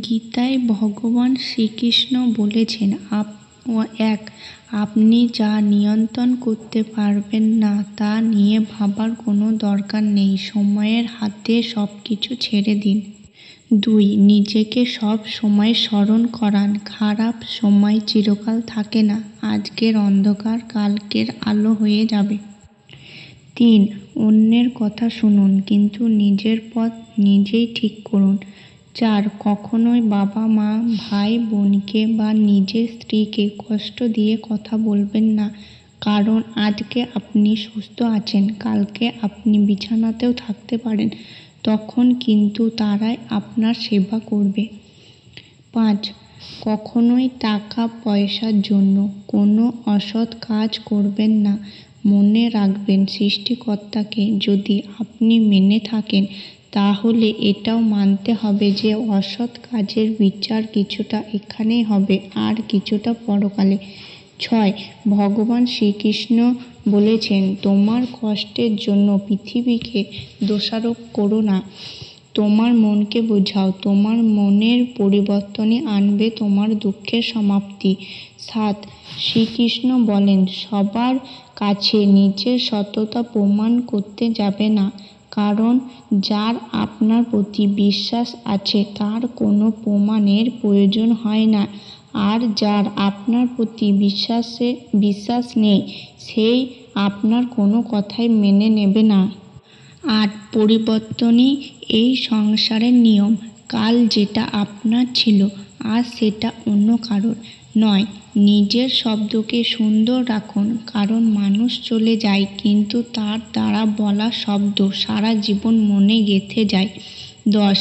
গীতায় ভগবান শ্রীকৃষ্ণ বলেছেন, আপনি যা নিয়ন্ত্রণ করতে পারবেন না তা নিয়ে ভাবার কোনো দরকার নেই। সময়ের হাতে সবকিছু ছেড়ে দিন। 2. নিজেকে সব সময় স্মরণ করান, খারাপ সময় চিরকাল থাকে না। আজকের অন্ধকার কালকের আলো হয়ে যাবে। 3. অন্যের কথা শুনুন, কিন্তু নিজের পথ নিজেই ঠিক করুন। 4. কখনোই বাবা মা, ভাই বোনকে বা নিজের স্ত্রীকে কষ্ট দিয়ে কথা বলবেন না, কারণ আজকে আপনি সুস্থ আছেন, কালকে আপনি বিছানাতেও থাকতে পারেন, তখন কিন্তু তারাই আপনার সেবা করবে। 5. কখনোই টাকা পয়সার জন্য কোনো অসৎ কাজ করবেন না। মনে রাখবেন, সৃষ্টিকর্তাকে যদি আপনি মেনে থাকেন, তাহলে এটাও মানতে হবে যে অসৎ কাজের বিচার কিছুটা এখানেই হবে আর কিছুটা পরকালে। 6. ভগবান শ্রীকৃষ্ণ বলেছেন, তোমার কষ্টের জন্য পৃথিবীকে দোষারোপ করো না, তোমার মনকে বোঝাও, তোমার মনের পরিবর্তনই আনবে তোমার দুঃখের সমাপ্তি। 7. শ্রীকৃষ্ণ বলেন, সবার কাছে নিজের সততা প্রমাণ করতে যাবে না, কারণ যার আপনার প্রতি বিশ্বাস আছে তার কোনো প্রমাণের প্রয়োজন হয় না, আর যার আপনার প্রতি বিশ্বাস নেই সেই আপনার কোনো কথাই মেনে নেবে না। 8. পরিবর্তনই এই সংসারের নিয়ম। কাল যেটা আপনার ছিল আজ সেটা অন্য কারোর। 9. নিজের শব্দকে সুন্দর রাখুন, কারণ মানুষ চলে যায় কিন্তু তার দ্বারা বলা শব্দ সারা জীবন মনে গেঁথে যায়। 10.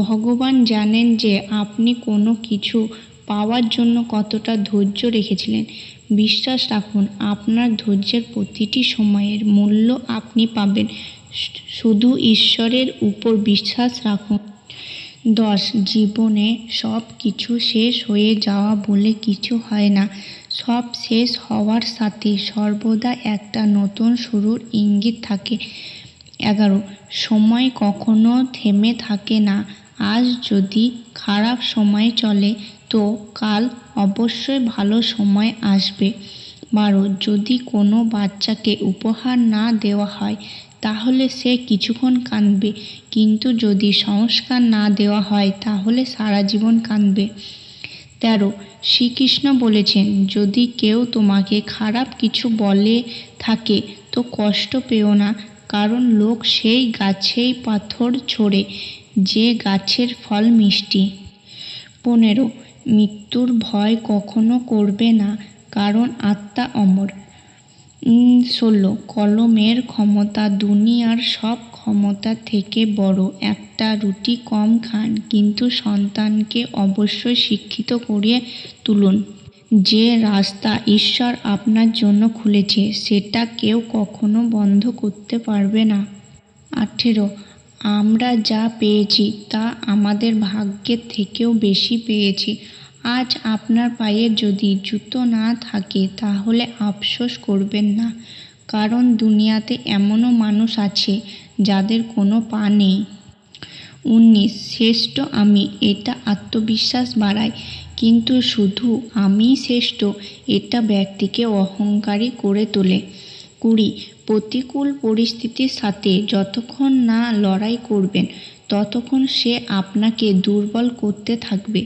ভগবান জানেন যে আপনি কোনো কিছু পাওয়ার জন্য কতটা ধৈর্য রেখেছিলেন। বিশ্বাস রাখুন, আপনার ধৈর্যের প্রতিটি সময়ের মূল্য আপনি পাবেন। শুধু ঈশ্বরের উপর বিশ্বাস রাখুন। 10. জীবনে সব কিছু শেষ হয়ে যাওয়া বলে কিছু হয় না, সব শেষ হওয়ার সাথে সর্বদা একটা নতুন শুরুর ইঙ্গিত থাকে। 11. সময় কখনো থেমে থাকে না, আজ যদি খারাপ সময় চলে তো কাল অবশ্যই ভালো সময় আসবে। 12. যদি কোনো বাচ্চাকে উপহার না দেওয়া হয় তাহলে সে কিছুক্ষণ কাঁদবে, কিন্তু যদি সংস্কার না দেওয়া হয় তাহলে সারা জীবন কাঁদবে। 13. শ্রীকৃষ্ণ বলেছেন, যদি কেউ তোমাকে খারাপ কিছু বলে থাকে তো কষ্ট পেও না, কারণ লোক সেই গাছেই পাথর ছোড়ে যে গাছের ফল মিষ্টি। 15. মৃত্যুর ভয় কখনো করবে না, কারণ আত্মা অমর। 16. কলমের ক্ষমতা দুনিয়ার সব ক্ষমতার থেকে বড়। একটা রুটি কম খান, কিন্তু সন্তানকে অবশ্যই শিক্ষিত করে তুলুন। যে রাস্তা ঈশ্বর আপনার জন্য খুলেছে সেটা কেউ কখনো বন্ধ করতে পারবে না। 18. আমরা যা পেয়েছি তা আমাদের ভাগ্যের থেকেও বেশি পেয়েছি। আজ আপনার পায়ে যদি জুতো না থাকে তাহলে আফসোস করবেন না, কারণ দুনিয়াতে এমনও মানুষ আছে যাদের কোনো পা নেই। 19. শ্রেষ্ঠ আমি, এটা আত্মবিশ্বাস বাড়ায়, কিন্তু শুধু আমিই শ্রেষ্ঠ এটা ব্যক্তিকে অহংকারী করে তোলে। 20. প্রতিকূল পরিস্থিতির সাথে যতক্ষণ না লড়াই করবেন ততক্ষণ সে আপনাকে দুর্বল করতে থাকবে।